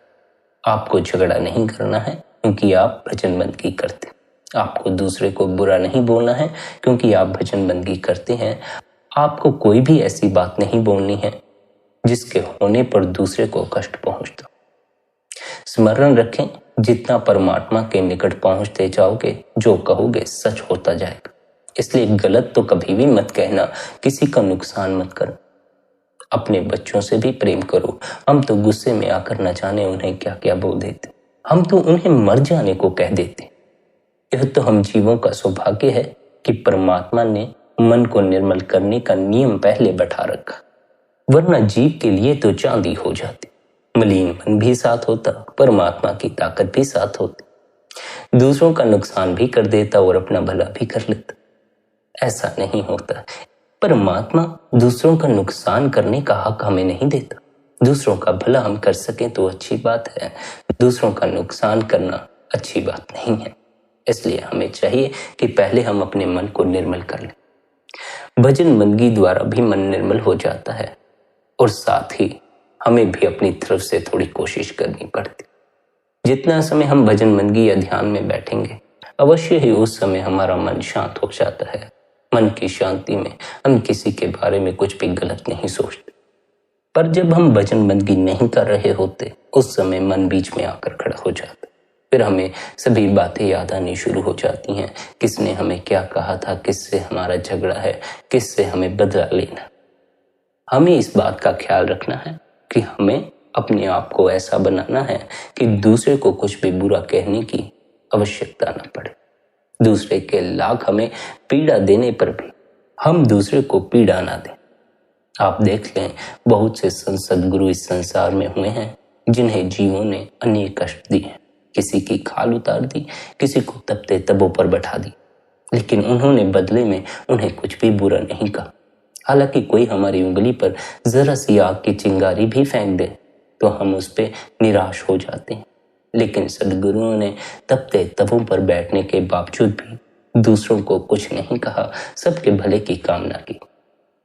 आपको झगड़ा नहीं करना है क्योंकि आप भजन बंदगी करते हैं। आपको दूसरे को बुरा नहीं बोलना है क्योंकि आप भजन बंदगी करते हैं। आपको कोई भी ऐसी बात नहीं बोलनी है जिसके होने पर दूसरे को कष्ट पहुंचता। स्मरण रखें, जितना परमात्मा के निकट पहुंचते जाओगे, जो कहोगे सच होता जाएगा। इसलिए गलत तो कभी भी मत कहना, किसी का नुकसान मत करो। अपने बच्चों से भी प्रेम करो। हम तो गुस्से में आकर न जाने उन्हें क्या क्या बोल देते, हम तो उन्हें मर जाने को कह देते। यह तो हम जीवों का सौभाग्य है कि परमात्मा ने मन को निर्मल करने का नियम पहले बैठा रखा, वरना जीव के लिए तो चांदी हो जाती। मलिन मन भी साथ होता, परमात्मा की ताकत भी साथ होती, दूसरों का नुकसान भी कर देता और अपना भला भी कर लेता। ऐसा नहीं होता। परमात्मा दूसरों का नुकसान करने का हक हमें नहीं देता। दूसरों का भला हम कर सकें तो अच्छी बात है, दूसरों का नुकसान करना अच्छी बात नहीं है। इसलिए हमें चाहिए कि पहले हम अपने मन को निर्मल कर लें। भजन बंदगी द्वारा भी मन निर्मल हो जाता है और साथ ही हमें भी अपनी तरफ से थोड़ी कोशिश करनी पड़ती। जितना समय हम भजन बंदगी या ध्यान में बैठेंगे, अवश्य ही उस समय हमारा मन शांत हो जाता है। मन की शांति में हम किसी के बारे में कुछ भी गलत नहीं सोचते। पर जब हम भजन बंदगी नहीं कर रहे होते, उस समय मन बीच में आकर खड़ा हो जाता। फिर हमें सभी बातें याद आनी शुरू हो जाती हैं। किसने हमें क्या कहा था, किससे हमारा झगड़ा है, किससे हमें बदला लेना। हमें इस बात का ख्याल रखना है कि हमें अपने आप को ऐसा बनाना है कि दूसरे को कुछ भी बुरा कहने की आवश्यकता न पड़े। दूसरे के लाख हमें पीड़ा देने पर भी हम दूसरे को पीड़ा ना दें। आप देख लें, बहुत से संत सद्गुरु इस संसार में हुए हैं जिन्हें जीवों ने अनेक कष्ट दिए। किसी की खाल उतार दी, किसी को तपते तबों पर बैठा दी, लेकिन उन्होंने बदले में उन्हें कुछ भी बुरा नहीं कहा। हालांकि कोई हमारी उंगली पर जरा सी आग की चिंगारी भी फेंक दे तो हम उस पर निराश हो जाते हैं, लेकिन सद्गुरुओं ने तपते तबों पर बैठने के बावजूद भी दूसरों को कुछ नहीं कहा, सबके भले की कामना की।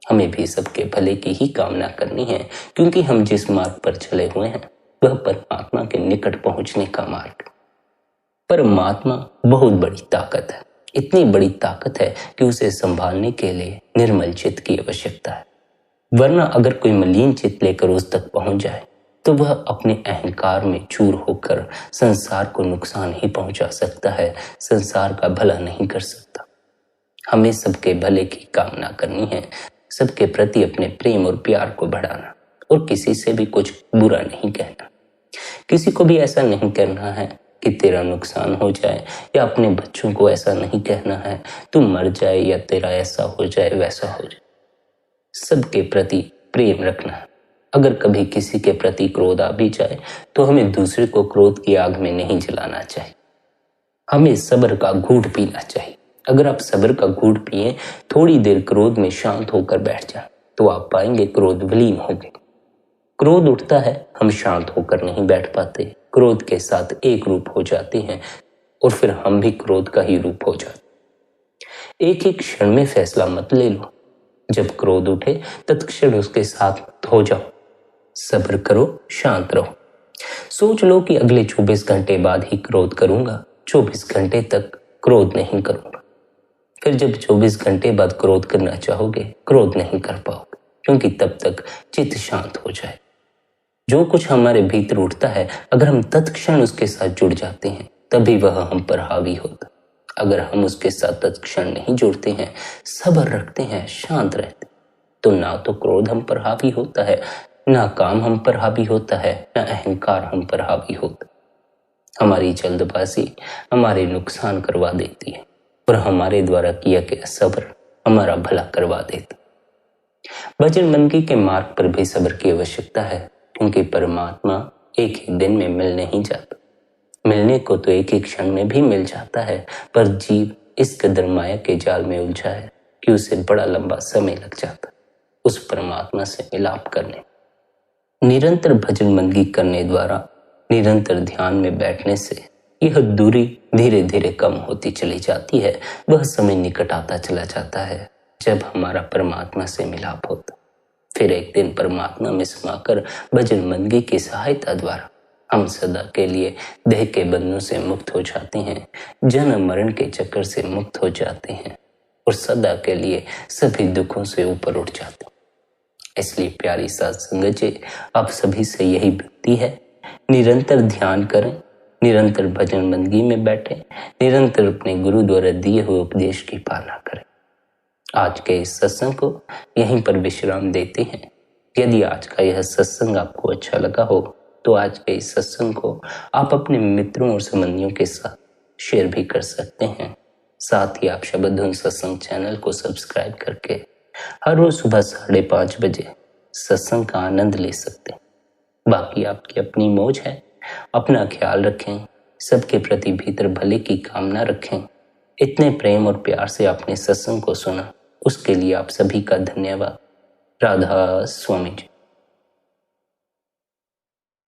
हमें भी सबके भले की ही कामना करनी है, क्योंकि हम जिस मार्ग पर चले हुए हैं वह परमात्मा के निकट पहुंचने का मार्ग। परमात्मा बहुत बड़ी ताकत है, इतनी बड़ी ताकत है कि उसे संभालने के लिए निर्मल चित्त की आवश्यकता है। वरना अगर कोई मलिन चित्त लेकर उस तक पहुंच जाए तो वह अपने अहंकार में चूर होकर संसार को नुकसान ही पहुंचा सकता है, संसार का भला नहीं कर सकता। हमें सबके भले की कामना करनी है, सबके प्रति अपने प्रेम और प्यार को बढ़ाना और किसी से भी कुछ बुरा नहीं कहना। किसी को भी ऐसा नहीं करना है कि तेरा नुकसान हो जाए, या अपने बच्चों को ऐसा नहीं कहना है तू मर जाए या तेरा ऐसा हो जाए वैसा हो जाए। सबके प्रति प्रेम रखना है। अगर कभी किसी के प्रति क्रोध आ भी जाए तो हमें दूसरे को क्रोध की आग में नहीं जलाना चाहिए। हमें सब्र का घूंट पीना चाहिए। अगर आप सब्र का घूंट पिए, थोड़ी देर क्रोध में शांत होकर बैठ जाए, तो आप पाएंगे क्रोध विलीन हो गए। क्रोध उठता है, हम शांत होकर नहीं बैठ पाते, क्रोध के साथ एक रूप हो जाते हैं और फिर हम भी क्रोध का ही रूप हो जाते। एक एक क्षण में फैसला मत ले लो। जब क्रोध उठे तत्क्षण उसके साथ हो जाओ। सब्र करो, शांत रहो। सोच लो कि अगले 24 घंटे बाद ही क्रोध करूंगा, 24 घंटे तक क्रोध नहीं करूंगा। फिर जब 24 घंटे बाद क्रोध करना चाहोगे, क्रोध नहीं कर पाओगे, क्योंकि तब तक चित्त शांत हो जाए। जो कुछ हमारे भीतर उठता है, अगर हम तत्क्षण उसके साथ जुड़ जाते हैं, तभी वह हम पर हावी होता। अगर हम उसके साथ तत्क्षण नहीं जुड़ते हैं, सब्र रखते हैं, शांत रहते, तो ना तो क्रोध हम पर हावी होता है, ना काम हम पर हावी होता है, ना अहंकार हम पर हावी होता। हमारी जल्दबाजी हमारे नुकसान करवा देती है और हमारे द्वारा किया गया सब्र हमारा भला करवा देता। भजन बंदगी के मार्ग पर भी सब्र की आवश्यकता है, क्योंकि परमात्मा एक ही दिन में मिल नहीं जाता। मिलने को तो एक ही क्षण में भी मिल जाता है, पर जीव इस कदर माया के जाल में उलझा है कि उसे बड़ा लंबा समय लग जाता उस परमात्मा से मिलाप करने। निरंतर भजन बंदगी करने द्वारा, निरंतर ध्यान में बैठने से यह दूरी धीरे धीरे कम होती चली जाती है। वह समय निकट आता चला जाता है जब हमारा परमात्मा से मिलाप होता। फिर एक दिन परमात्मा में समाकर भजन बंदगी की सहायता द्वारा हम सदा के लिए देह के बंधनों से मुक्त हो जाते हैं, जन्म मरण के चक्कर से मुक्त हो जाते हैं और सदा के लिए सभी दुखों से ऊपर उठ जाते हैं। इसलिए प्यारी साध संगत जी, आप सभी से यही विनती है, निरंतर ध्यान करें, निरंतर भजन बंदगी में बैठें, निरंतर अपने गुरु द्वारा दिए हुए उपदेश की पालना करें। आज के इस सत्संग को यहीं पर विश्राम देते हैं। यदि आज का यह सत्संग आपको अच्छा लगा हो तो आज के इस सत्संग को आप अपने मित्रों और संबंधियों के साथ शेयर भी कर सकते हैं। साथ ही आप शब्द धुन सत्संग चैनल को सब्सक्राइब करके हर रोज सुबह 5:30 बजे सत्संग का आनंद ले सकते हैं। बाकी आपकी अपनी मौज है। अपना ख्याल रखें, सबके प्रति भीतर भले की कामना रखें। इतने प्रेम और प्यार से आपने सत्संग को सुना, उसके लिए आप सभी का धन्यवाद। राधा स्वामी जी।